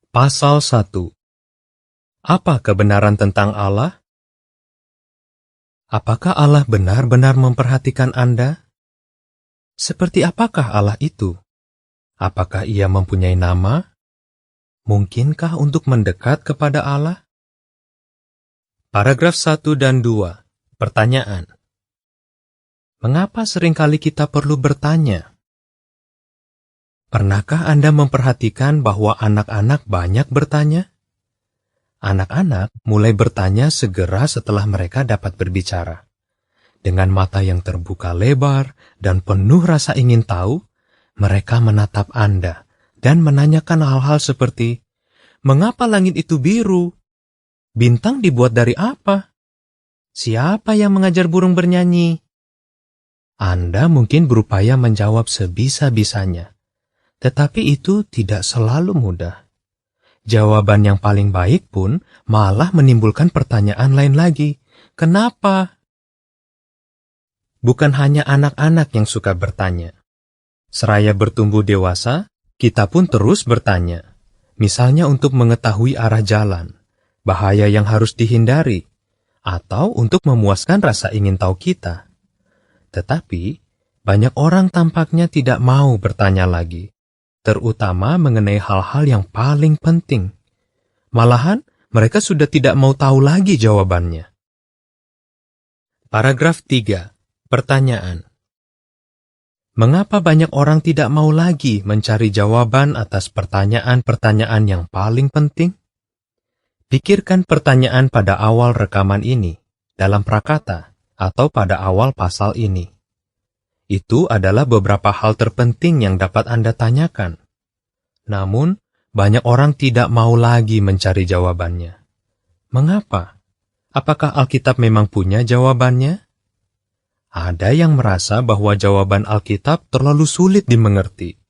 Pasal 1. Apa kebenaran tentang Allah? Apakah Allah benar-benar memperhatikan Anda? Seperti apakah Allah itu? Apakah Ia mempunyai nama? Mungkinkah untuk mendekat kepada Allah? Paragraf 1 dan 2. Pertanyaan. Mengapa seringkali kita perlu bertanya? Pernahkah Anda memperhatikan bahwa anak-anak banyak bertanya? Anak-anak mulai bertanya segera setelah mereka dapat berbicara. Dengan mata yang terbuka lebar dan penuh rasa ingin tahu, mereka menatap Anda dan menanyakan hal-hal seperti, mengapa langit itu biru? Bintang dibuat dari apa? Siapa yang mengajar burung bernyanyi? Anda mungkin berupaya menjawab sebisa-bisanya. Tetapi itu tidak selalu mudah. Jawaban yang paling baik pun malah menimbulkan pertanyaan lain lagi. Kenapa? Bukan hanya anak-anak yang suka bertanya. Seraya bertumbuh dewasa, kita pun terus bertanya. Misalnya untuk mengetahui arah jalan, bahaya yang harus dihindari, atau untuk memuaskan rasa ingin tahu kita. Tetapi, banyak orang tampaknya tidak mau bertanya lagi. Terutama mengenai hal-hal yang paling penting. Malahan, mereka sudah tidak mau tahu lagi jawabannya. Paragraf 3. Pertanyaan. Mengapa banyak orang tidak mau lagi mencari jawaban atas pertanyaan-pertanyaan yang paling penting? Pikirkan pertanyaan pada awal rekaman ini, dalam prakata, atau pada awal pasal ini. Itu adalah beberapa hal terpenting yang dapat Anda tanyakan. Namun, banyak orang tidak mau lagi mencari jawabannya. Mengapa? Apakah Alkitab memang punya jawabannya? Ada yang merasa bahwa jawaban Alkitab terlalu sulit dimengerti.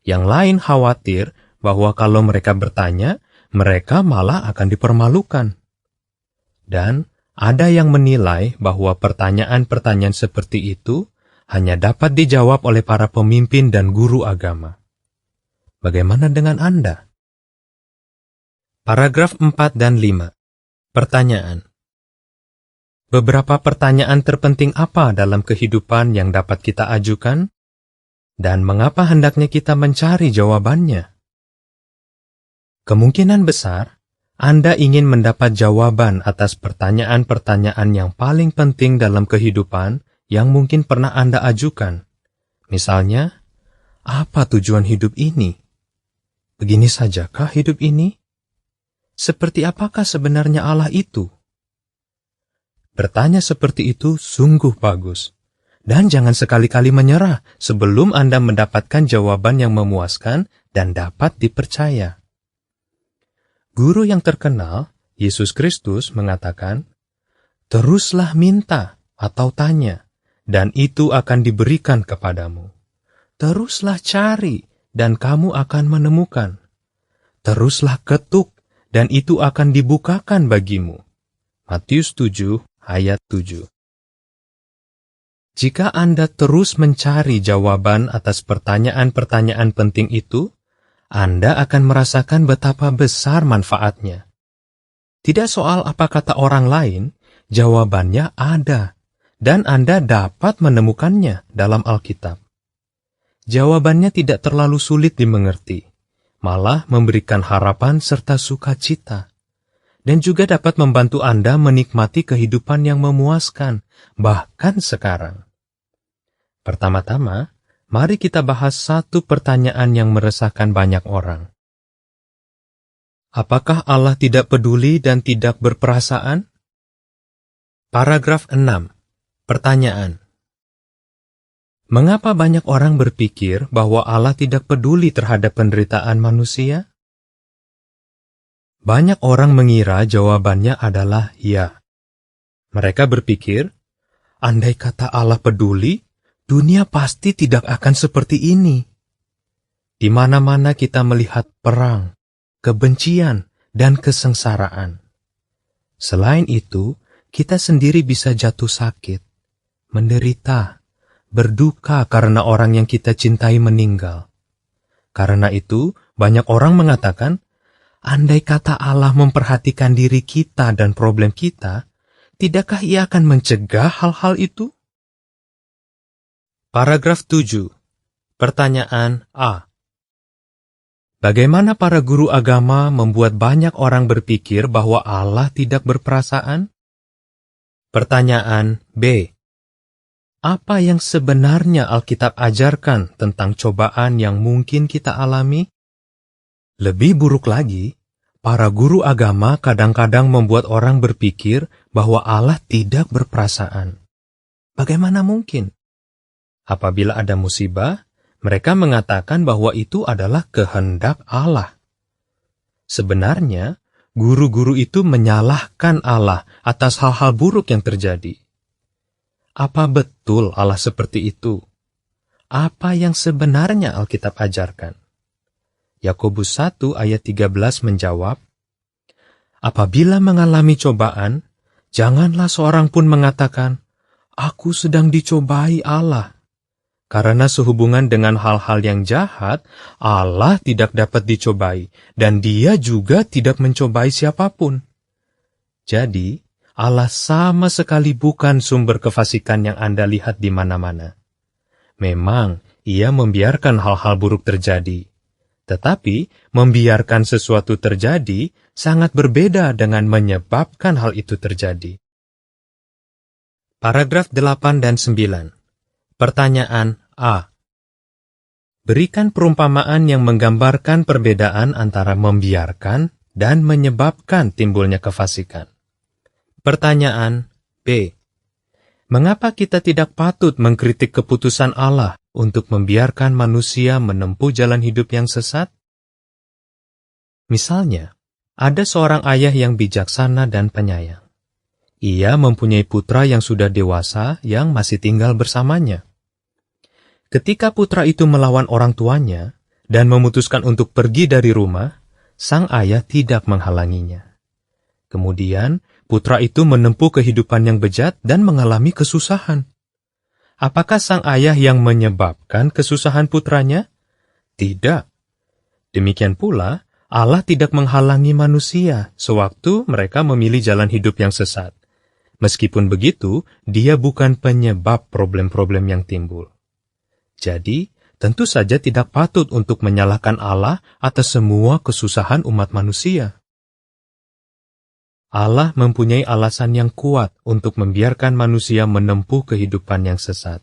Yang lain khawatir bahwa kalau mereka bertanya, mereka malah akan dipermalukan. Dan ada yang menilai bahwa pertanyaan-pertanyaan seperti itu hanya dapat dijawab oleh para pemimpin dan guru agama. Bagaimana dengan Anda? Paragraf 4 dan 5. Pertanyaan. Beberapa pertanyaan terpenting apa dalam kehidupan yang dapat kita ajukan? Dan mengapa hendaknya kita mencari jawabannya? Kemungkinan besar, Anda ingin mendapat jawaban atas pertanyaan-pertanyaan yang paling penting dalam kehidupan yang mungkin pernah Anda ajukan. Misalnya, apa tujuan hidup ini? Begini sajakah hidup ini? Seperti apakah sebenarnya Allah itu? Bertanya seperti itu sungguh bagus. Dan jangan sekali-kali menyerah sebelum Anda mendapatkan jawaban yang memuaskan dan dapat dipercaya. Guru yang terkenal, Yesus Kristus, mengatakan, teruslah minta atau tanya, dan itu akan diberikan kepadamu. Teruslah cari, dan kamu akan menemukan. Teruslah ketuk, dan itu akan dibukakan bagimu. Matius 7 ayat 7. Jika Anda terus mencari jawaban atas pertanyaan-pertanyaan penting itu, Anda akan merasakan betapa besar manfaatnya. Tidak soal apa kata orang lain, jawabannya ada. Dan Anda dapat menemukannya dalam Alkitab. Jawabannya tidak terlalu sulit dimengerti, malah memberikan harapan serta sukacita, dan juga dapat membantu Anda menikmati kehidupan yang memuaskan, bahkan sekarang. Pertama-tama, mari kita bahas satu pertanyaan yang meresahkan banyak orang. Apakah Allah tidak peduli dan tidak berperasaan? Paragraf 6. Pertanyaan. Mengapa banyak orang berpikir bahwa Allah tidak peduli terhadap penderitaan manusia? Banyak orang mengira jawabannya adalah ya. Mereka berpikir, andai kata Allah peduli, dunia pasti tidak akan seperti ini. Di mana-mana kita melihat perang, kebencian, dan kesengsaraan. Selain itu, kita sendiri bisa jatuh sakit, menderita, berduka karena orang yang kita cintai meninggal. Karena itu, banyak orang mengatakan, andai kata Allah memperhatikan diri kita dan problem kita, tidakkah Ia akan mencegah hal-hal itu? Paragraf 7. Pertanyaan A. Bagaimana para guru agama membuat banyak orang berpikir bahwa Allah tidak berperasaan? Pertanyaan B. Apa yang sebenarnya Alkitab ajarkan tentang cobaan yang mungkin kita alami? Lebih buruk lagi, para guru agama kadang-kadang membuat orang berpikir bahwa Allah tidak berperasaan. Bagaimana mungkin? Apabila ada musibah, mereka mengatakan bahwa itu adalah kehendak Allah. Sebenarnya, guru-guru itu menyalahkan Allah atas hal-hal buruk yang terjadi. Apa betul Allah seperti itu? Apa yang sebenarnya Alkitab ajarkan? Yakobus 1 ayat 13 menjawab, apabila mengalami cobaan, janganlah seorang pun mengatakan, aku sedang dicobai Allah. Karena sehubungan dengan hal-hal yang jahat, Allah tidak dapat dicobai, dan Dia juga tidak mencobai siapapun. Jadi, Allah sama sekali bukan sumber kefasikan yang Anda lihat di mana-mana. Memang, Ia membiarkan hal-hal buruk terjadi. Tetapi, membiarkan sesuatu terjadi sangat berbeda dengan menyebabkan hal itu terjadi. Paragraf 8 dan 9. Pertanyaan A. Berikan perumpamaan yang menggambarkan perbedaan antara membiarkan dan menyebabkan timbulnya kefasikan. Pertanyaan B. Mengapa kita tidak patut mengkritik keputusan Allah untuk membiarkan manusia menempuh jalan hidup yang sesat? Misalnya, ada seorang ayah yang bijaksana dan penyayang. Ia mempunyai putra yang sudah dewasa yang masih tinggal bersamanya. Ketika putra itu melawan orang tuanya dan memutuskan untuk pergi dari rumah, sang ayah tidak menghalanginya. Kemudian, putra itu menempuh kehidupan yang bejat dan mengalami kesusahan. Apakah sang ayah yang menyebabkan kesusahan putranya? Tidak. Demikian pula, Allah tidak menghalangi manusia sewaktu mereka memilih jalan hidup yang sesat. Meskipun begitu, Dia bukan penyebab problem-problem yang timbul. Jadi, tentu saja tidak patut untuk menyalahkan Allah atas semua kesusahan umat manusia. Allah mempunyai alasan yang kuat untuk membiarkan manusia menempuh kehidupan yang sesat.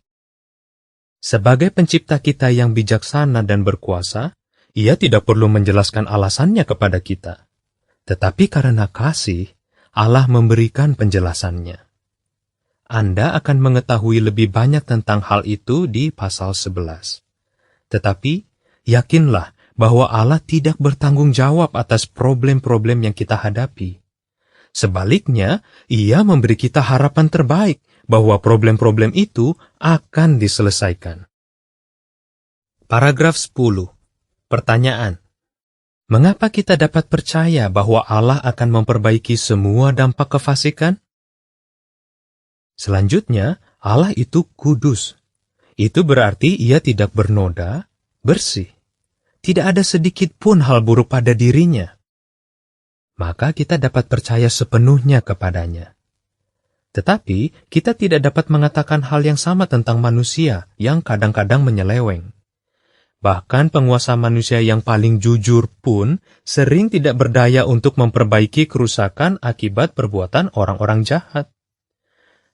Sebagai pencipta kita yang bijaksana dan berkuasa, Ia tidak perlu menjelaskan alasannya kepada kita. Tetapi karena kasih, Allah memberikan penjelasannya. Anda akan mengetahui lebih banyak tentang hal itu di pasal 11. Tetapi, yakinlah bahwa Allah tidak bertanggung jawab atas problem-problem yang kita hadapi. Sebaliknya, Ia memberi kita harapan terbaik bahwa problem-problem itu akan diselesaikan. Paragraf 10. Pertanyaan. Mengapa kita dapat percaya bahwa Allah akan memperbaiki semua dampak kefasikan? Selanjutnya, Allah itu kudus. Itu berarti Ia tidak bernoda, bersih. Tidak ada sedikit pun hal buruk pada dirinya. Maka kita dapat percaya sepenuhnya kepadanya. Tetapi, kita tidak dapat mengatakan hal yang sama tentang manusia yang kadang-kadang menyeleweng. Bahkan penguasa manusia yang paling jujur pun sering tidak berdaya untuk memperbaiki kerusakan akibat perbuatan orang-orang jahat.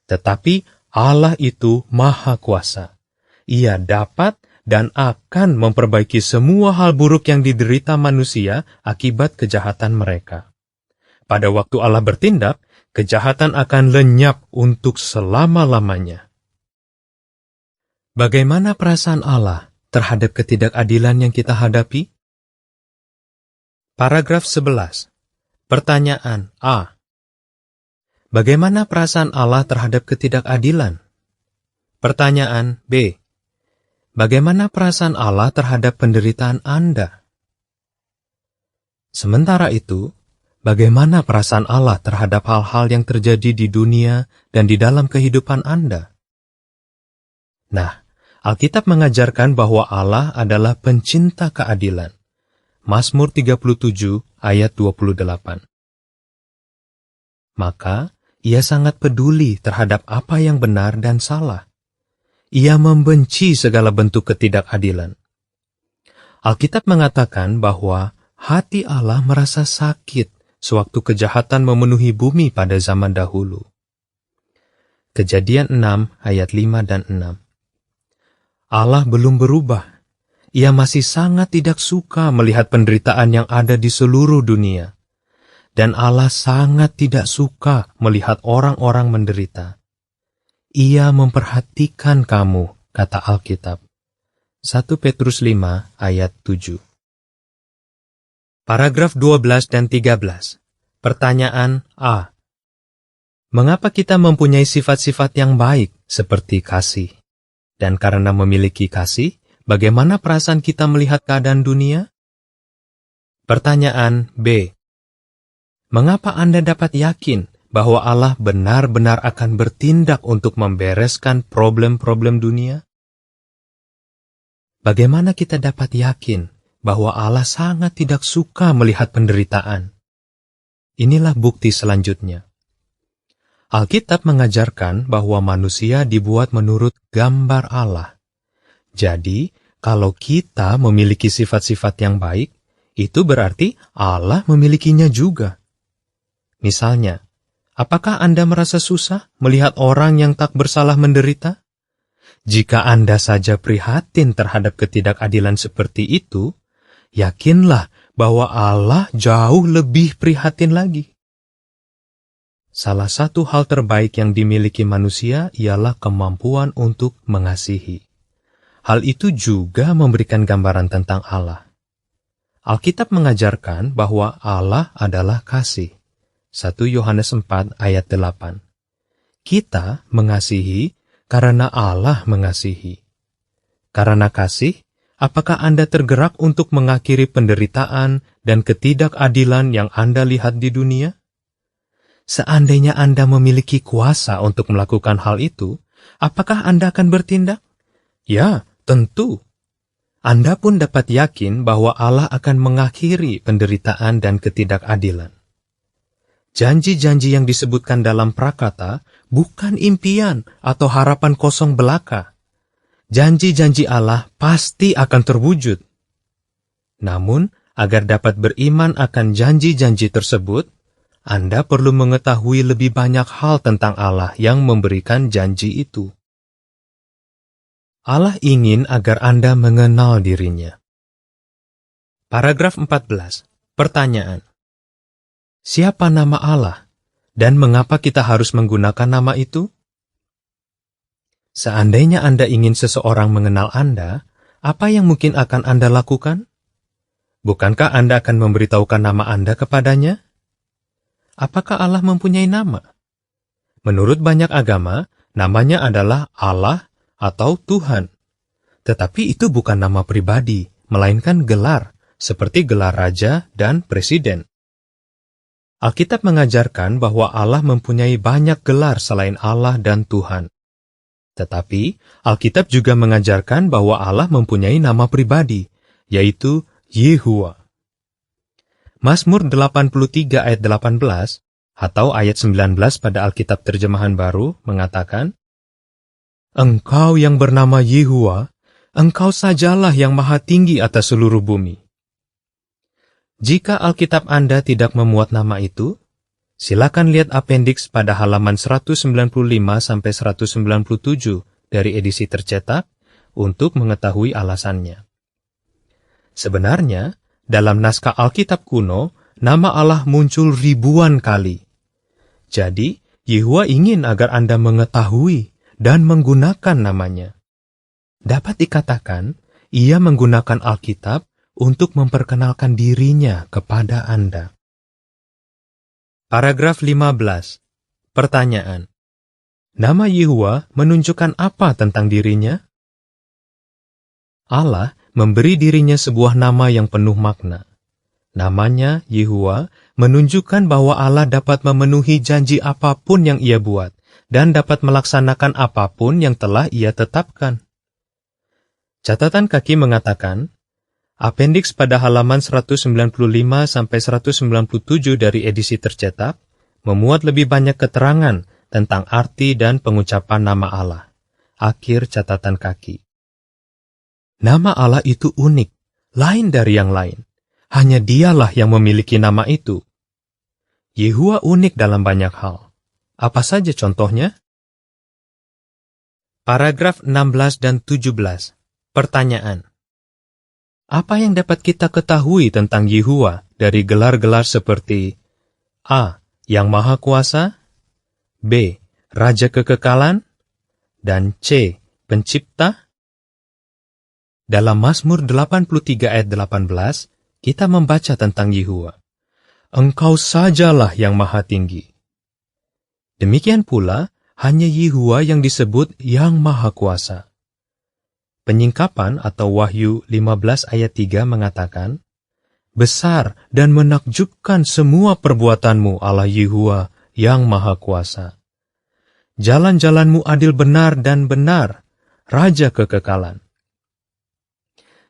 Tetapi Allah itu Maha Kuasa. Ia dapat dan akan memperbaiki semua hal buruk yang diderita manusia akibat kejahatan mereka. Pada waktu Allah bertindak, kejahatan akan lenyap untuk selama-lamanya. Bagaimana perasaan Allah terhadap ketidakadilan yang kita hadapi? Paragraf 11. Pertanyaan A. Bagaimana perasaan Allah terhadap ketidakadilan? Pertanyaan B. Bagaimana perasaan Allah terhadap penderitaan Anda? Sementara itu, bagaimana perasaan Allah terhadap hal-hal yang terjadi di dunia dan di dalam kehidupan Anda? Nah, Alkitab mengajarkan bahwa Allah adalah pencinta keadilan. Mazmur 37 ayat 28. Maka, ia sangat peduli terhadap apa yang benar dan salah. Ia membenci segala bentuk ketidakadilan. Alkitab mengatakan bahwa hati Allah merasa sakit sewaktu kejahatan memenuhi bumi pada zaman dahulu. Kejadian 6 ayat 5 dan 6. Allah belum berubah. Ia masih sangat tidak suka melihat penderitaan yang ada di seluruh dunia. Dan Allah sangat tidak suka melihat orang-orang menderita. Ia memperhatikan kamu, kata Alkitab. 1 Petrus 5 ayat 7. Paragraf 12 dan 13. Pertanyaan A. Mengapa kita mempunyai sifat-sifat yang baik seperti kasih? Dan karena memiliki kasih, bagaimana perasaan kita melihat keadaan dunia? Pertanyaan B. Mengapa Anda dapat yakin bahwa Allah benar-benar akan bertindak untuk membereskan problem-problem dunia? Bagaimana kita dapat yakin bahwa Allah sangat tidak suka melihat penderitaan? Inilah bukti selanjutnya. Alkitab mengajarkan bahwa manusia dibuat menurut gambar Allah. Jadi, kalau kita memiliki sifat-sifat yang baik, itu berarti Allah memilikinya juga. Misalnya, apakah Anda merasa susah melihat orang yang tak bersalah menderita? Jika Anda saja prihatin terhadap ketidakadilan seperti itu, yakinlah bahwa Allah jauh lebih prihatin lagi. Salah satu hal terbaik yang dimiliki manusia ialah kemampuan untuk mengasihi. Hal itu juga memberikan gambaran tentang Allah. Alkitab mengajarkan bahwa Allah adalah kasih. 1 Yohanes 4 ayat 8. Kita mengasihi karena Allah mengasihi. Karena kasih, apakah Anda tergerak untuk mengakhiri penderitaan dan ketidakadilan yang Anda lihat di dunia? Seandainya Anda memiliki kuasa untuk melakukan hal itu, apakah Anda akan bertindak? Ya, tentu. Anda pun dapat yakin bahwa Allah akan mengakhiri penderitaan dan ketidakadilan. Janji-janji yang disebutkan dalam prakata bukan impian atau harapan kosong belaka. Janji-janji Allah pasti akan terwujud. Namun, agar dapat beriman akan janji-janji tersebut, Anda perlu mengetahui lebih banyak hal tentang Allah yang memberikan janji itu. Allah ingin agar Anda mengenal dirinya. Paragraf 14. Pertanyaan. Siapa nama Allah, dan mengapa kita harus menggunakan nama itu? Seandainya Anda ingin seseorang mengenal Anda, apa yang mungkin akan Anda lakukan? Bukankah Anda akan memberitahukan nama Anda kepadanya? Apakah Allah mempunyai nama? Menurut banyak agama, namanya adalah Allah atau Tuhan. Tetapi itu bukan nama pribadi, melainkan gelar, seperti gelar raja dan presiden. Alkitab mengajarkan bahwa Allah mempunyai banyak gelar selain Allah dan Tuhan. Tetapi, Alkitab juga mengajarkan bahwa Allah mempunyai nama pribadi, yaitu Yehuwa. Mazmur 83 ayat 18, atau ayat 19 pada Alkitab Terjemahan Baru, mengatakan, Engkau yang bernama Yehuwa, Engkau sajalah yang maha tinggi atas seluruh bumi. Jika Alkitab Anda tidak memuat nama itu, silakan lihat appendix pada halaman 195-197 dari edisi tercetak untuk mengetahui alasannya. Sebenarnya, dalam naskah Alkitab kuno, nama Allah muncul ribuan kali. Jadi, Yehuwa ingin agar Anda mengetahui dan menggunakan namanya. Dapat dikatakan, ia menggunakan Alkitab untuk memperkenalkan dirinya kepada Anda. Paragraf 15. Pertanyaan. Nama Yehuwa menunjukkan apa tentang dirinya? Allah memberi dirinya sebuah nama yang penuh makna. Namanya Yehuwa menunjukkan bahwa Allah dapat memenuhi janji apapun yang ia buat dan dapat melaksanakan apapun yang telah ia tetapkan. Catatan kaki mengatakan, Apendiks pada halaman 195-197 dari edisi tercetak memuat lebih banyak keterangan tentang arti dan pengucapan nama Allah. Akhir catatan kaki. Nama Allah itu unik, lain dari yang lain. Hanya Dialah yang memiliki nama itu. Yehuwa unik dalam banyak hal. Apa saja contohnya? Paragraf 16 dan 17. Pertanyaan. Apa yang dapat kita ketahui tentang Yehuwa dari gelar-gelar seperti A. Yang Maha Kuasa, B. Raja Kekekalan, dan C. Pencipta? Dalam Mazmur 83 ayat 18, kita membaca tentang Yehuwa. Engkau sajalah yang maha tinggi. Demikian pula, hanya Yehuwa yang disebut yang Maha Kuasa. Penyingkapan atau Wahyu 15 ayat 3 mengatakan, besar dan menakjubkan semua perbuatanmu, Allah Yehuwa yang Maha Kuasa. Jalan-jalanmu adil benar dan benar, Raja Kekekalan.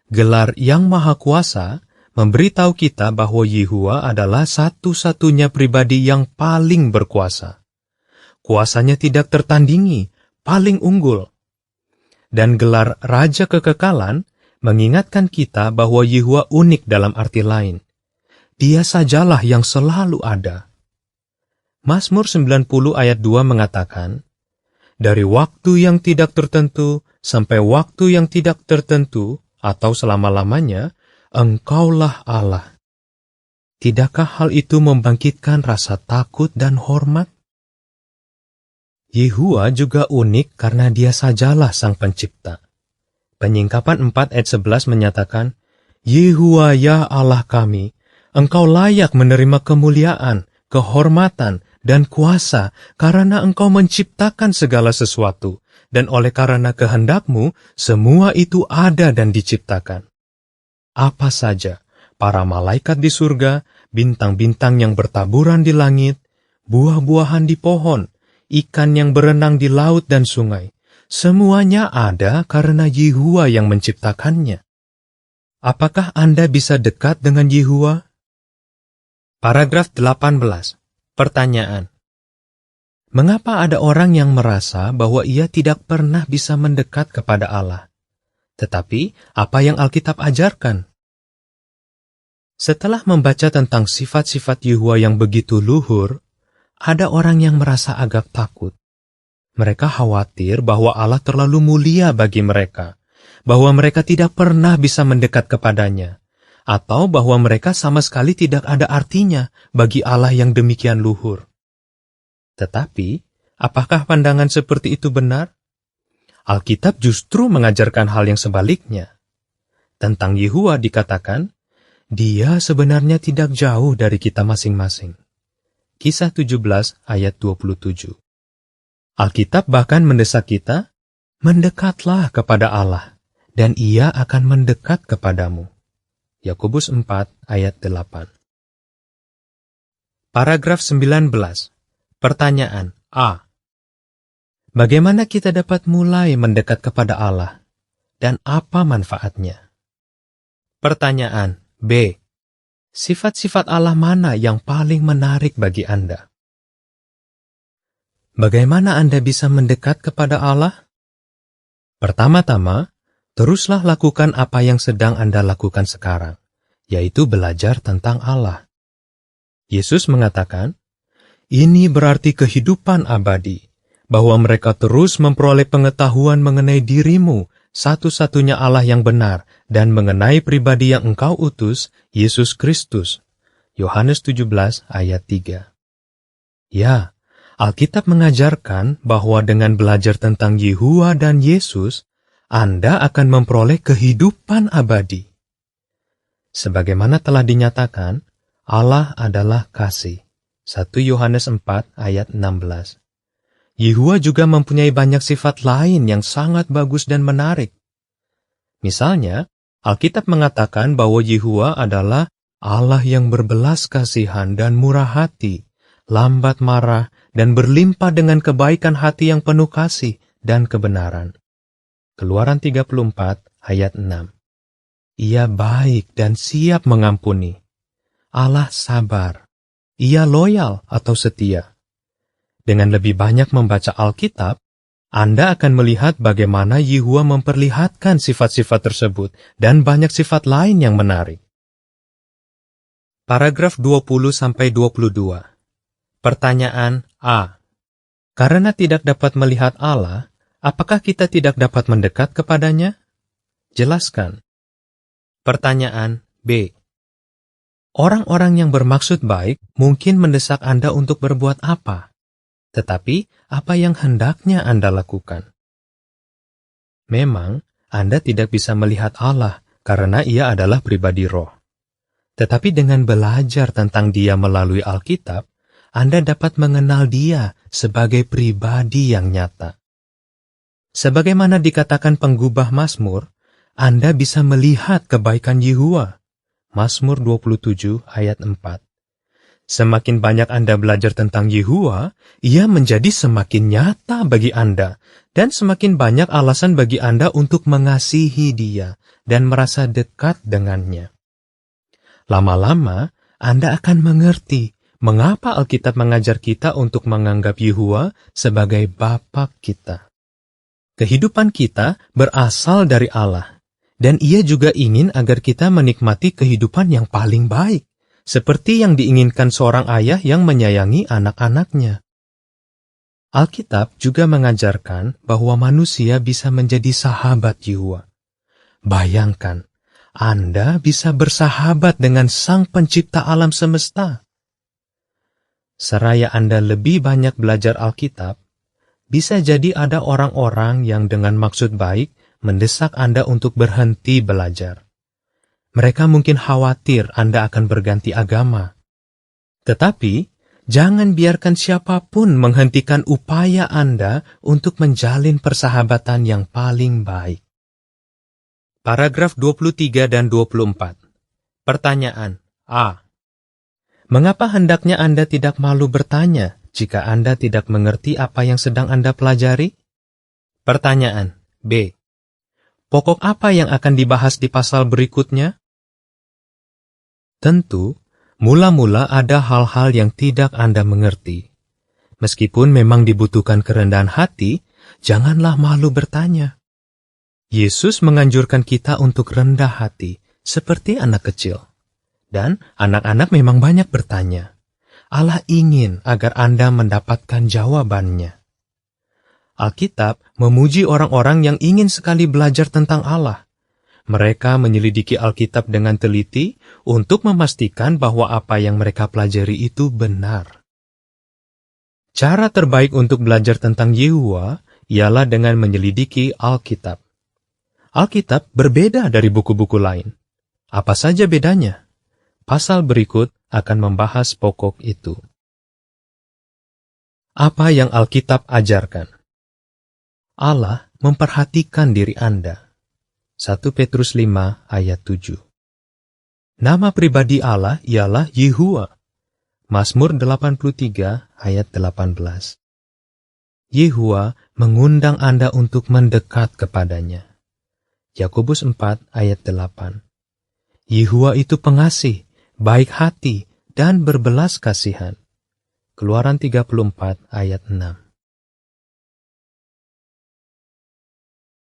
Gelar yang Maha Kuasa memberitahu kita bahwa Yehuwa adalah satu-satunya pribadi yang paling berkuasa. Kuasanya tidak tertandingi, paling unggul. Dan gelar Raja Kekekalan mengingatkan kita bahwa Yehuwa unik dalam arti lain. Dia sajalah yang selalu ada. Mazmur 90 ayat 2 mengatakan, dari waktu yang tidak tertentu sampai waktu yang tidak tertentu atau selama-lamanya, Engkaulah Allah. Tidakkah hal itu membangkitkan rasa takut dan hormat? Yehuwa juga unik karena Dia sajalah Sang Pencipta. Penyingkapan 4 ayat 11 menyatakan, Yehuwa ya Allah kami, Engkau layak menerima kemuliaan, kehormatan, dan kuasa karena Engkau menciptakan segala sesuatu, dan oleh karena kehendak-Mu, semua itu ada dan diciptakan. Apa saja, para malaikat di surga, bintang-bintang yang bertaburan di langit, buah-buahan di pohon, ikan yang berenang di laut dan sungai, semuanya ada karena Yehuwa yang menciptakannya. Apakah Anda bisa dekat dengan Yehuwa? Paragraf 18. Pertanyaan. Mengapa ada orang yang merasa bahwa ia tidak pernah bisa mendekat kepada Allah? Tetapi, apa yang Alkitab ajarkan? Setelah membaca tentang sifat-sifat Yehuwa yang begitu luhur, ada orang yang merasa agak takut. Mereka khawatir bahwa Allah terlalu mulia bagi mereka, bahwa mereka tidak pernah bisa mendekat kepadanya, atau bahwa mereka sama sekali tidak ada artinya bagi Allah yang demikian luhur. Tetapi, apakah pandangan seperti itu benar? Alkitab justru mengajarkan hal yang sebaliknya. Tentang Yehuwa dikatakan, Dia sebenarnya tidak jauh dari kita masing-masing. Kisah 17 ayat 27. Alkitab bahkan mendesak kita, mendekatlah kepada Allah, dan Ia akan mendekat kepadamu. Yakobus 4 ayat 8. Paragraf 19. Pertanyaan A. Bagaimana kita dapat mulai mendekat kepada Allah, dan apa manfaatnya? Pertanyaan B. Sifat-sifat Allah mana yang paling menarik bagi Anda? Bagaimana Anda bisa mendekat kepada Allah? Pertama-tama, teruslah lakukan apa yang sedang Anda lakukan sekarang, yaitu belajar tentang Allah. Yesus mengatakan, ini berarti kehidupan abadi, bahwa mereka terus memperoleh pengetahuan mengenai dirimu, satu-satunya Allah yang benar, dan mengenai pribadi yang Engkau utus, Yesus Kristus. Yohanes 17 ayat 3. Ya, Alkitab mengajarkan bahwa dengan belajar tentang Yehuwa dan Yesus, Anda akan memperoleh kehidupan abadi. Sebagaimana telah dinyatakan, Allah adalah kasih. 1 Yohanes 4 ayat 16. Yehuwa juga mempunyai banyak sifat lain yang sangat bagus dan menarik. Misalnya, Alkitab mengatakan bahwa Yehuwa adalah Allah yang berbelas kasihan dan murah hati, lambat marah, dan berlimpah dengan kebaikan hati yang penuh kasih dan kebenaran. Keluaran 34 ayat 6. Ia baik dan siap mengampuni. Allah sabar. Ia loyal atau setia. Dengan lebih banyak membaca Alkitab, Anda akan melihat bagaimana Yehua memperlihatkan sifat-sifat tersebut dan banyak sifat lain yang menarik. Paragraf 20-22. Pertanyaan A. Karena tidak dapat melihat Allah, apakah kita tidak dapat mendekat kepadanya? Jelaskan. Pertanyaan B. Orang-orang yang bermaksud baik mungkin mendesak Anda untuk berbuat apa? Tetapi, apa yang hendaknya Anda lakukan? Memang, Anda tidak bisa melihat Allah karena Ia adalah pribadi roh. Tetapi dengan belajar tentang Dia melalui Alkitab, Anda dapat mengenal Dia sebagai pribadi yang nyata. Sebagaimana dikatakan penggubah Mazmur, Anda bisa melihat kebaikan Yehua. Mazmur 27 ayat 4. Semakin banyak Anda belajar tentang Yehua, Ia menjadi semakin nyata bagi Anda, dan semakin banyak alasan bagi Anda untuk mengasihi Dia dan merasa dekat dengannya. Lama-lama, Anda akan mengerti mengapa Alkitab mengajar kita untuk menganggap Yehua sebagai Bapa kita. Kehidupan kita berasal dari Allah, dan Ia juga ingin agar kita menikmati kehidupan yang paling baik, seperti yang diinginkan seorang ayah yang menyayangi anak-anaknya. Alkitab juga mengajarkan bahwa manusia bisa menjadi sahabat Yehua. Bayangkan, Anda bisa bersahabat dengan Sang Pencipta alam semesta. Seraya Anda lebih banyak belajar Alkitab, bisa jadi ada orang-orang yang dengan maksud baik mendesak Anda untuk berhenti belajar. Mereka mungkin khawatir Anda akan berganti agama. Tetapi, jangan biarkan siapapun menghentikan upaya Anda untuk menjalin persahabatan yang paling baik. Paragraf 23 dan 24. Pertanyaan A. Mengapa hendaknya Anda tidak malu bertanya jika Anda tidak mengerti apa yang sedang Anda pelajari? Pertanyaan B. Pokok apa yang akan dibahas di pasal berikutnya? Tentu, mula-mula ada hal-hal yang tidak Anda mengerti. Meskipun memang dibutuhkan kerendahan hati, janganlah malu bertanya. Yesus menganjurkan kita untuk rendah hati, seperti anak kecil. Dan anak-anak memang banyak bertanya. Allah ingin agar Anda mendapatkan jawabannya. Alkitab memuji orang-orang yang ingin sekali belajar tentang Allah. Mereka menyelidiki Alkitab dengan teliti untuk memastikan bahwa apa yang mereka pelajari itu benar. Cara terbaik untuk belajar tentang Yehua ialah dengan menyelidiki Alkitab. Alkitab berbeda dari buku-buku lain. Apa saja bedanya? Pasal berikut akan membahas pokok itu. Apa yang Alkitab ajarkan? Allah memperhatikan diri Anda. 1 Petrus 5 ayat 7. Nama pribadi Allah ialah Yehua. Mazmur 83 ayat 18. Yehua mengundang Anda untuk mendekat kepadanya. Yakobus 4 ayat 8. Yehua itu pengasih, baik hati, dan berbelas kasihan. Keluaran 34 ayat 6.